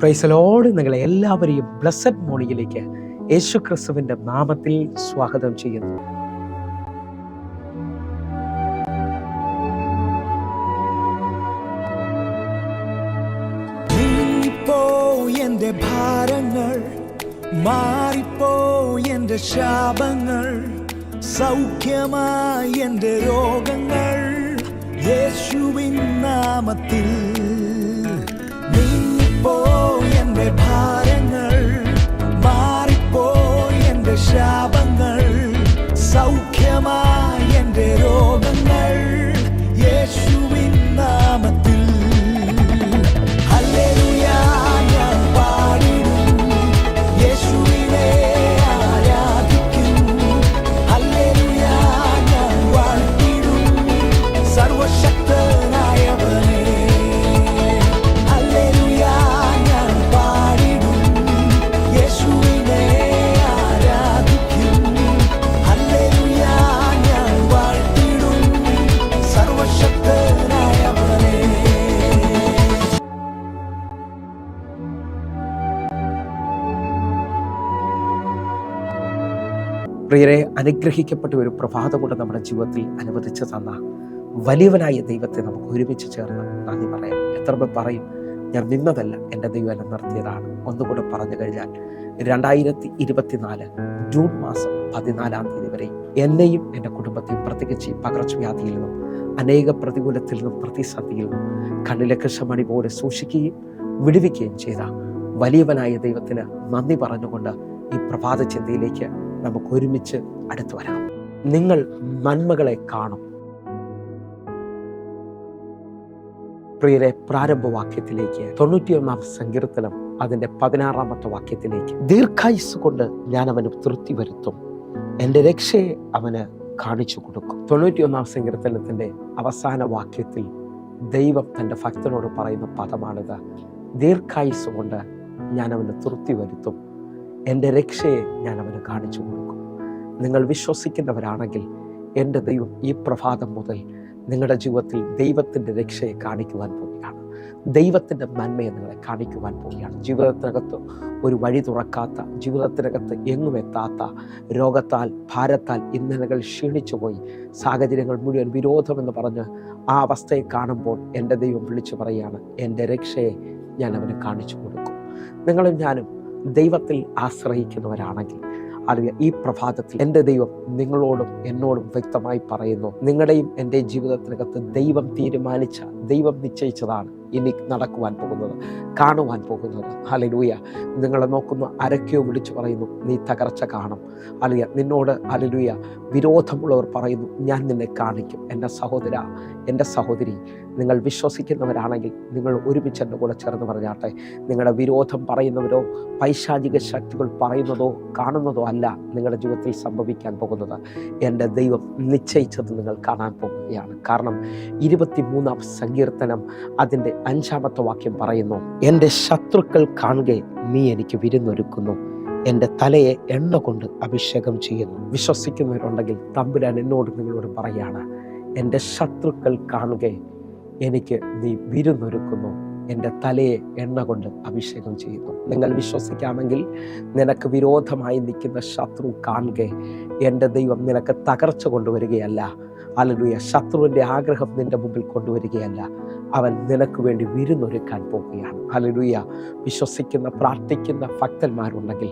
Praise the Lord. നിങ്ങളെ എല്ലാവരെയും blessed മോർണിംഗിലേക്ക് യേശു ക്രിസ്തുവിന്റെ നാമത്തിൽ സ്വാഗതം ചെയ്യുന്നു. എന്റെ ഭാരങ്ങൾ മാറിപ്പോ, എന്റെ ശാപങ്ങൾ സൗഖ്യമായി, എന്റെ രോഗങ്ങൾ യേശുവിൻ നാമത്തിൽ നീങ്ങിപ്പോ. എന്റെ ഭാരങ്ങൾ മാറിപ്പോ, എന്റെ ശാപങ്ങൾ സൗഖ്യമായി, എന്റെ രോഗങ്ങൾ യേശുവിൻ നാമത്തിൽ. പ്രിയരെ, അനുഗ്രഹിക്കപ്പെട്ട ഒരു പ്രഭാതം കൊണ്ട് നമ്മുടെ ജീവിതത്തിൽ അനുവദിച്ചു തന്ന വലിയവനായ ദൈവത്തെ നമുക്ക് ഒരുമിച്ച് ചേർന്ന് നന്ദി പറയാം. എത്ര പേർ പറയും, ഞാൻ നിന്നതല്ല, എൻ്റെ ദൈവം എന്നെ നിർത്തിയതാണ്. ഒന്നുകൂടെ പറഞ്ഞു കഴിഞ്ഞാൽ 2024 ജൂൺ മാസം 14 വരെ എന്നെയും എൻ്റെ കുടുംബത്തെയും പ്രത്യേകിച്ച് പകർച്ചവ്യാധിയിൽ നിന്നും അനേക പ്രതികൂലത്തിൽ നിന്നും പ്രതിസന്ധിയിൽ നിന്നും കണ്ണിലെ കൃഷ്ണമണി പോലെ സൂക്ഷിക്കുകയും വിടുവിക്കുകയും ചെയ്ത വലിയവനായ ദൈവത്തിന് നന്ദി പറഞ്ഞുകൊണ്ട് ഈ പ്രഭാത ചിന്തയിലേക്ക് നമുക്ക് ഒരുമിച്ച് അടുത്തു വരാം. നിങ്ങൾ നന്മകളെ കാണും. പ്രിയരെ, പ്രാരംഭവാക്യത്തിലേക്ക് 91 സങ്കീർത്തനം അതിന്റെ 16 വാക്യത്തിലേക്ക്, ദീർഘായുസ് കൊണ്ട് ഞാൻ അവന് തൃപ്തി വരുത്തും, എൻ്റെ രക്ഷയെ അവന് കാണിച്ചു കൊടുക്കും. 91 സങ്കീർത്തനത്തിന്റെ അവസാന വാക്യത്തിൽ ദൈവം തൻ്റെ ഭക്തനോട് പറയുന്ന പദമാണിത്. ദീർഘായുസ് കൊണ്ട് ഞാൻ അവന് തൃപ്തി വരുത്തും, എൻ്റെ രക്ഷയെ ഞാൻ അവന് കാണിച്ചു കൊടുക്കും. നിങ്ങൾ വിശ്വസിക്കുന്നവരാണെങ്കിൽ എൻ്റെ ദൈവം ഈ പ്രഭാതം മുതൽ നിങ്ങളുടെ ജീവിതത്തിൽ ദൈവത്തിൻ്റെ രക്ഷയെ കാണിക്കുവാൻ പോവുകയാണ്. ദൈവത്തിൻ്റെ നന്മയെ നിങ്ങളെ കാണിക്കുവാൻ പോവുകയാണ്. ജീവിതത്തിനകത്ത് ഒരു വഴി തുറക്കാത്ത, ജീവിതത്തിനകത്ത് എങ്ങും എത്താത്ത രോഗത്താൽ, ഭാരത്താൽ ഇന്നലകൾ ക്ഷീണിച്ചു പോയി, സാഹചര്യങ്ങൾ മുഴുവൻ വിരോധമെന്ന് പറഞ്ഞ് ആ അവസ്ഥയെ കാണുമ്പോൾ എൻ്റെ ദൈവം വിളിച്ചു പറയുകയാണ്, എൻ്റെ രക്ഷയെ ഞാൻ അവന് കാണിച്ചു കൊടുക്കും. നിങ്ങളും ഞാനും ദൈവത്തിൽ ആശ്രയിക്കുന്നവരാണെങ്കിൽ അല്ലെങ്കിൽ ഈ പ്രഭാതത്തിൽ എൻ്റെ ദൈവം നിങ്ങളോടും എന്നോടും വ്യക്തമായി പറയുന്നു, നിങ്ങളുടെയും എൻ്റെ ജീവിതത്തിനകത്ത് ദൈവം തീരുമാനിച്ച, ദൈവം നിശ്ചയിച്ചതാണ് ഇനി നടക്കുവാൻ പോകുന്നത്, കാണുവാൻ പോകുന്നത്. ഹല്ലേലൂയ. നിങ്ങളെ നോക്കുന്ന ആരൊക്കെയോ വിളിച്ചു പറയുന്നു, നീ തകർച്ച കാണും. അല്ലെങ്കിൽ നിന്നോട് ഹല്ലേലൂയ വിരോധമുള്ളവർ പറയുന്നു, ഞാൻ നിന്നെ കാണിക്കും. എൻ്റെ സഹോദര, എൻ്റെ സഹോദരി, നിങ്ങൾ വിശ്വസിക്കുന്നവരാണെങ്കിൽ നിങ്ങൾ ഒരുമിച്ച് എൻ്റെ കൂടെ ചേർന്ന് പറഞ്ഞാട്ടെ, നിങ്ങളുടെ വിരോധം പറയുന്നവരോ പൈശാചിക ശക്തികൾ പറയുന്നതോ കാണുന്നതോ അല്ല നിങ്ങളുടെ ജീവിതത്തിൽ സംഭവിക്കാൻ പോകുന്നത്. എൻ്റെ ദൈവം നിശ്ചയിച്ചത് നിങ്ങൾ കാണാൻ പോകുകയാണ്. കാരണം 23 സങ്കീർത്തനം അതിൻ്റെ 5 വാക്യം പറയുന്നു, എൻ്റെ ശത്രുക്കൾ കാണുക നീ എനിക്ക് വിരുന്നൊരുക്കുന്നു, എൻ്റെ തലയെ എണ്ണ കൊണ്ട് അഭിഷേകം ചെയ്യുന്നു. വിശ്വസിക്കുന്നവരുണ്ടെങ്കിൽ തമ്പുരാൻ എന്നോട് നിങ്ങളോട് പറയാണ്, എൻ്റെ ശത്രുക്കൾ കാണുക എനിക്ക് നീ വിരുന്നൊരുക്കുന്നു, എൻ്റെ തലയെ എണ്ണ കൊണ്ട് അഭിഷേകം ചെയ്യുന്നു. നിങ്ങൾ വിശ്വസിക്കാമെങ്കിൽ നിനക്ക് വിരോധമായി നിൽക്കുന്ന ശത്രു കാണുക എൻ്റെ ദൈവം നിനക്ക് തകർച്ച കൊണ്ടുവരികയല്ല. ഹല്ലേലൂയ. ശത്രുവിൻ്റെ ആഗ്രഹം നിന്റെ മുമ്പിൽ കൊണ്ടുവരികയല്ല, അവൻ നിനക്ക് വേണ്ടി വിരുന്നൊരുക്കാൻ പോവുകയാണ്. ഹല്ലേലൂയ. വിശ്വസിക്കുന്ന, പ്രാർത്ഥിക്കുന്ന ഭക്തന്മാരുണ്ടെങ്കിൽ,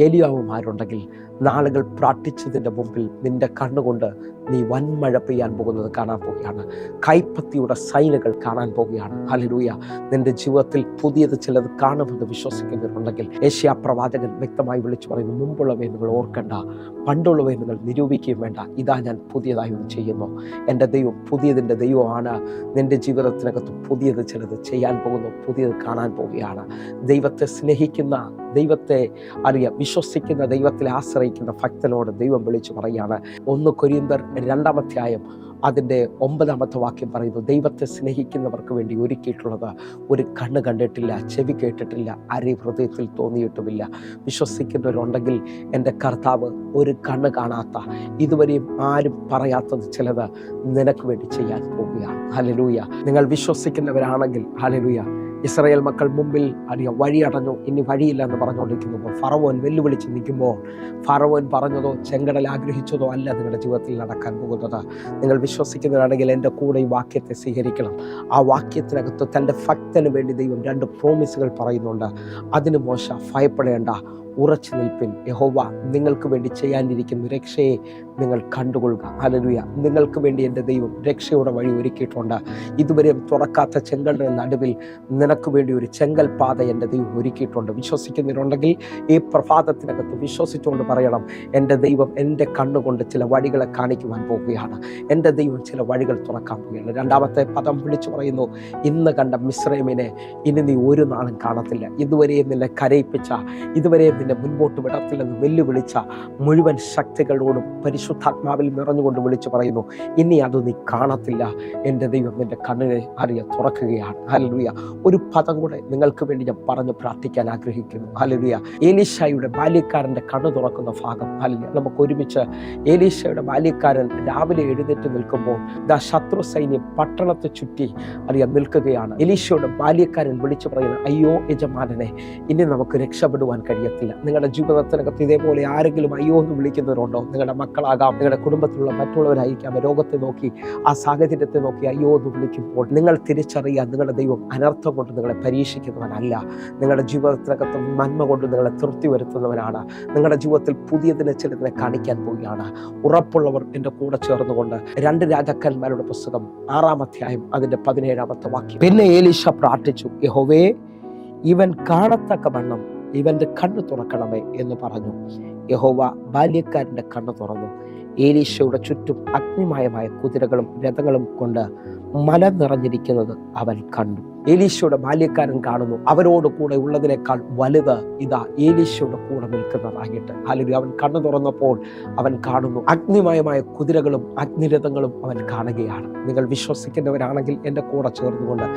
എലിയാവുമാരുണ്ടെങ്കിൽ, നാളുകൾ പ്രാർത്ഥിച്ചതിൻ്റെ മുമ്പിൽ നിന്റെ കണ്ണുകൊണ്ട് നീ വൻമഴ പെയ്യാൻ പോകുന്നത് കാണാൻ പോവുകയാണ്. കൈപ്പത്തിയുടെ സൈനുകൾ കാണാൻ പോവുകയാണ്. ഹല്ലേലൂയ. നിന്റെ ജീവിതത്തിൽ പുതിയത് ചിലത് കാണുമെന്ന് വിശ്വസിക്കുന്നവരുണ്ടെങ്കിൽ യെശയ്യാ പ്രവാചകൻ വ്യക്തമായി വിളിച്ചു പറയുന്നു, മുമ്പുള്ളവയെ നിങ്ങൾ ഓർക്കണ്ട, പണ്ടുള്ളവയെ നിങ്ങൾ നിരൂപിക്കുകയും വേണ്ട, ഇതാ ഞാൻ പുതിയതായി ഒന്ന് ചെയ്യുന്നു. എൻ്റെ ദൈവം പുതിയതിൻ്റെ ദൈവമാണ്. നിന്റെ ജീവിതത്തിനകത്ത് പുതിയത് ചിലത് ചെയ്യാൻ പോകുന്നു, പുതിയത് കാണാൻ പോവുകയാണ്. ദൈവത്തെ സ്നേഹിക്കുന്ന, ദൈവത്തെ വിശ്വസിക്കുന്ന, ദൈവത്തിൽ ആശ്രയിക്കുന്ന ഭക്തനോട് ദൈവം വിളിച്ചു പറയാണ്. 1 കൊരിന്ത്യർ 2 അധ്യായം അതിൻ്റെ 9 വാക്യം പറയുന്നു, ദൈവത്തെ സ്നേഹിക്കുന്നവർക്ക് വേണ്ടി ഒരുക്കിയിട്ടുള്ളത് ഒരു കണ്ണ് കണ്ടിട്ടില്ല, ചെവി കേട്ടിട്ടില്ല, ആരെ ഹൃദയത്തിൽ തോന്നിയിട്ടുമില്ല. വിശ്വസിക്കുന്നവരുണ്ടെങ്കിൽ എൻ്റെ കർത്താവ് ഒരു കണ്ണ് കാണാത്ത, ഇതുവരെയും ആരും പറയാത്തത് ചിലത് നിനക്ക് വേണ്ടി ചെയ്യാൻ പോവുകയാണ്. ഹല്ലേലൂയ. നിങ്ങൾ വിശ്വസിക്കുന്നവരാണെങ്കിൽ ഹല്ലേലൂയ, ഇസ്രായേൽ മക്കൾ മുമ്പിൽ വഴി അടഞ്ഞു, ഇനി വഴിയില്ല എന്ന് പറഞ്ഞുകൊണ്ടിരിക്കുമ്പോൾ ഫറവോൻ വെല്ലുവിളിച്ച് നിൽക്കുമ്പോൾ ഫറവോൻ പറഞ്ഞതോ ചെങ്കടൽ ആഗ്രഹിച്ചതോ അല്ല നിങ്ങളുടെ ജീവിതത്തിൽ നടക്കാൻ പോകുന്നത്. നിങ്ങൾ വിശ്വസിക്കുന്നവരാണെങ്കിൽ എൻ്റെ കൂടെ ഈ വാക്യത്തെ സ്വീകരിക്കണം. ആ വാക്യത്തിനകത്ത് തൻ്റെ ഭക്തന് വേണ്ടി ദൈവം 2 പ്രോമിസുകൾ പറയുന്നുണ്ട്. അതിന് മോശ ഭയപ്പെടേണ്ട, ഉറച്ചു നിൽപ്പിൻ, യഹോവ നിങ്ങൾക്ക് വേണ്ടി ചെയ്യാനിരിക്കുന്ന രക്ഷയെ നിങ്ങൾ കണ്ടുകൊള്ളുക. ഹല്ലേലൂയ. നിങ്ങൾക്ക് വേണ്ടി എൻ്റെ ദൈവം രക്ഷയുടെ വഴി ഒരുക്കിയിട്ടുണ്ട്. ഇതുവരെ തുറക്കാത്ത ചെങ്കടലിന് നടുവിൽ നിനക്ക് വേണ്ടി ഒരു ചെങ്കൽ പാത എൻ്റെ ദൈവം ഒരുക്കിയിട്ടുണ്ട്. വിശ്വസിക്കുന്നുണ്ടെങ്കിൽ ഈ പ്രഭാതത്തിനകത്ത് വിശ്വസിച്ചുകൊണ്ട് പറയണം, എൻ്റെ ദൈവം എൻ്റെ കണ്ണുകൊണ്ട് ചില വഴികളെ കാണിക്കുവാൻ പോവുകയാണ്. എൻ്റെ ദൈവം ചില വഴികൾ തുറക്കാൻ പോവുകയാണ്. 2ാമത്തെ പദം വിളിച്ചു പറയുന്നു, ഇന്ന് കണ്ട മിസ്രൈമിനെ ഇനി നീ ഒരു നാളും കാണത്തില്ല. ഇതുവരെയും നിന്നെ കരയിപ്പിച്ച, ഇതുവരെയും നിന്നെ മുൻപോട്ട് വിടത്തില്ലെന്ന് വെല്ലുവിളിച്ച മുഴുവൻ ശക്തികളോടും പരിശുദ്ധാത്മാവിൽ നിറഞ്ഞുകൊണ്ട് വിളിച്ചു പറയുന്നു, ഇനി അത് നീ കാണത്തില്ല. എൻ്റെ ദൈവം നിന്റെ കണ്ണിനെ തുറക്കുകയാണ്. ഹല്ലേലൂയ. ഒരു പദം കൂടെ നിങ്ങൾക്ക് വേണ്ടി ഞാൻ പറഞ്ഞ് പ്രാർത്ഥിക്കാൻ ആഗ്രഹിക്കുന്നു. ഹല്ലേലൂയ. ഏലീശായുടെ ബാല്യക്കാരൻ്റെ കണ്ണ് തുറക്കുന്ന ഭാഗം. ഹല്ലേലൂയ. നമുക്ക് ഒരുമിച്ച് ഏലീശായുടെ ബാല്യക്കാരൻ രാവിലെ എഴുന്നേറ്റ് നിൽക്കുമ്പോൾ ശത്രു സൈന്യം പട്ടണത്തെ ചുറ്റി നിൽക്കുകയാണ്. എലീശയുടെ ബാല്യക്കാരൻ വിളിച്ചു പറയുന്നത്, അയ്യോ യജമാനനെ, ഇനി നമുക്ക് രക്ഷപ്പെടുവാൻ കഴിയത്തില്ല. നിങ്ങളുടെ ജീവിതത്തിനകത്ത് ഇതേപോലെ ആരെങ്കിലും അയ്യോ എന്ന് വിളിക്കുന്നവരുണ്ടോ? നിങ്ങളുടെ മക്കളാകാം, നിങ്ങളുടെ കുടുംബത്തിലുള്ള മറ്റുള്ളവരായിരിക്കാം. രോഗത്തെ നോക്കി, ആ സാഹചര്യത്തെ നോക്കി അയ്യോ എന്ന് വിളിക്കുമ്പോൾ നിങ്ങൾ തിരിച്ചറിയാൻ നിങ്ങളുടെ ദൈവം അനർത്ഥം കൊണ്ട് നിങ്ങളെ പരീക്ഷിക്കുന്നവനല്ല. നിങ്ങളുടെ ജീവിതത്തിനകത്ത് നന്മ കൊണ്ട് നിങ്ങളെ തൃപ്തി വരുത്തുന്നവനാണ്. നിങ്ങളുടെ ജീവിതത്തിൽ പുതിയതിനെ ചിലതിനെ കാണിക്കാൻ പോവുകയാണ്. ഉറപ്പുള്ളവർ എൻ്റെ കൂടെ ചേർന്നുകൊണ്ട് 2 രാജാക്കന്മാരുടെ പുസ്തകം 6-ാം അധ്യായം അതിൻ്റെ 17-ാമത്തെ വാക്യം. പിന്നെ എലീശ പ്രാർത്ഥിച്ചു, യഹോവേ, ഇവൻ കാണത്തക്ക വണ്ണം ഇവന്റെ കണ്ണ് തുറക്കണമേ എന്ന് പറഞ്ഞു. യഹോവ ബാല്യക്കാരൻ്റെ കണ്ണ് തുറന്നു. ഏലീശയുടെ ചുറ്റും അഗ്നിമയമായ കുതിരകളും രഥങ്ങളും കൊണ്ട് മല നിറഞ്ഞിരിക്കുന്നത് അവൻ കണ്ടു. ഏലീശയുടെ ബാല്യക്കാരൻ കാണുന്നു, അവരോട് കൂടെ ഉള്ളതിനേക്കാൾ വലുത് ഇതാ ഏലീശയുടെ കൂടെ നിൽക്കുന്നതായിട്ട്. ഹല്ലേലൂയ. അവൻ കണ്ണു തുറന്നപ്പോൾ അവൻ കാണുന്നു അഗ്നിമയമായ കുതിരകളും അഗ്നിരഥങ്ങളും അവൻ കാണുകയാണ്. നിങ്ങൾ വിശ്വസിക്കുന്നവരാണെങ്കിൽ എൻ്റെ കൂടെ ചേർന്നുകൊണ്ട്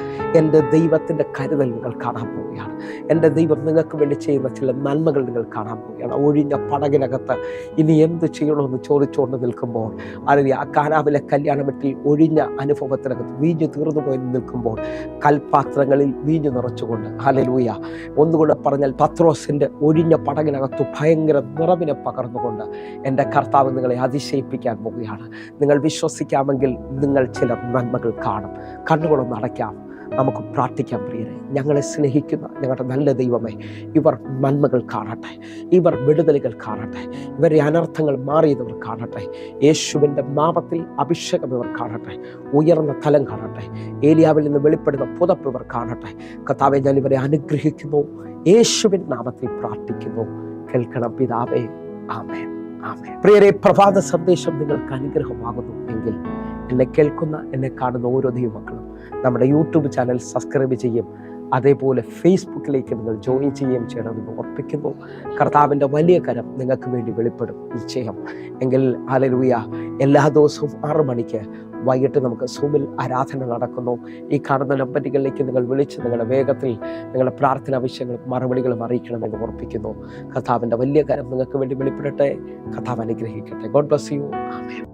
എൻ്റെ ദൈവത്തിൻ്റെ കരുതൽ നിങ്ങൾ കാണാൻ പോവുകയാണ്. എൻ്റെ ദൈവം നിങ്ങൾക്ക് വേണ്ടി ചെയ്യുന്ന ചില നന്മകൾ നിങ്ങൾ കാണാൻ പോവുകയാണ്. ഒഴിഞ്ഞ പടകിനകത്ത് ഇനി എന്ത് ചെയ്യണമെന്ന് ചോദിച്ചുകൊണ്ട് നിൽക്കുമ്പോൾ, അല്ലെങ്കിൽ ആ കാനാവിലെ കല്യാണ വീട്ടിൽ ഒഴിഞ്ഞ അനുഭവത്തിനകത്ത് വീഞ്ഞു തീർന്നു പോയി നിൽക്കുമ്പോൾ കൽപാത്രങ്ങളിൽ വീഞ്ഞു നിറച്ചുകൊണ്ട്, ഹല്ലേലൂയ, ഒന്നുകൂടെ പറഞ്ഞാൽ പത്രോസിൻ്റെ ഒഴിഞ്ഞ പടകിനകത്ത് ഭയങ്കര നിറവിനെ പകർന്നുകൊണ്ട് എൻ്റെ കർത്താവ് നിങ്ങളെ അതിശയിപ്പിക്കാൻ പോവുകയാണ്. നിങ്ങൾ വിശ്വസിക്കാമെങ്കിൽ നിങ്ങൾ ചില നന്മകൾ കാണും. കണ്ണുകളൊന്ന് അടയ്ക്കാം, നമുക്ക് പ്രാർത്ഥിക്കാം. പ്രിയരെ, ഞങ്ങളെ സ്നേഹിക്കുന്ന ഞങ്ങളുടെ നല്ല ദൈവമേ, ഇവർ നന്മകൾ കാണട്ടെ, ഇവർ വിടുതലുകൾ കാണട്ടെ, ഇവരുടെ അനർത്ഥങ്ങൾ മാറിയതവർ കാണട്ടെ. യേശുവിൻ്റെ നാമത്തിൽ അഭിഷേകം ഇവർ കാണട്ടെ, ഉയർന്ന തലം കാണട്ടെ, ഏലിയാവിൽ നിന്ന് വെളിപ്പെടുന്ന പുതപ്പ് ഇവർ കാണട്ടെ. കർത്താവേ, ഞാൻ ഇവരെ അനുഗ്രഹിക്കുന്നു, യേശുവിൻ്റെ നാമത്തിൽ പ്രാർത്ഥിക്കുന്നു. കേൾക്കണം പിതാവേ, ആമേൻ, ആമേൻ. പ്രിയരെ, പ്രഭാത സന്ദേശം നിങ്ങൾക്ക് അനുഗ്രഹമാകുന്നു എങ്കിൽ എന്നെ കേൾക്കുന്ന, എന്നെ കാണുന്ന ഓരോ ദൈവമക്കളും നമ്മുടെ യൂട്യൂബ് ചാനൽ സബ്സ്ക്രൈബ് ചെയ്യും, അതേപോലെ ഫേസ്ബുക്കിലേക്ക് നിങ്ങൾ ജോയിൻ ചെയ്യുകയും ചെയ്യണമെന്ന് ഓർപ്പിക്കുന്നു. കർത്താവിൻ്റെ വലിയ കരം നിങ്ങൾക്ക് വേണ്ടി വെളിപ്പെടും നിശ്ചയം. എങ്കിൽ ഹല്ലേലൂയ, എല്ലാ ദിവസവും 6 മണിക്ക് വൈകിട്ട് നമുക്ക് സൂമിൽ ആരാധന നടക്കുന്നു. ഈ കാണുന്ന നമ്പറുകളിലേക്ക് നിങ്ങൾ വിളിച്ച് നിങ്ങളുടെ വേഗത്തിൽ നിങ്ങളുടെ പ്രാർത്ഥന വിഷയങ്ങളും മറുപടികളും അറിയിക്കണമെന്ന് ഓർപ്പിക്കുന്നു. കർത്താവിൻ്റെ വലിയ കരം നിങ്ങൾക്ക് വേണ്ടി വെളിപ്പെടട്ടെ. കർത്താവ് അനുഗ്രഹിക്കട്ടെ. God bless you. ആമേൻ.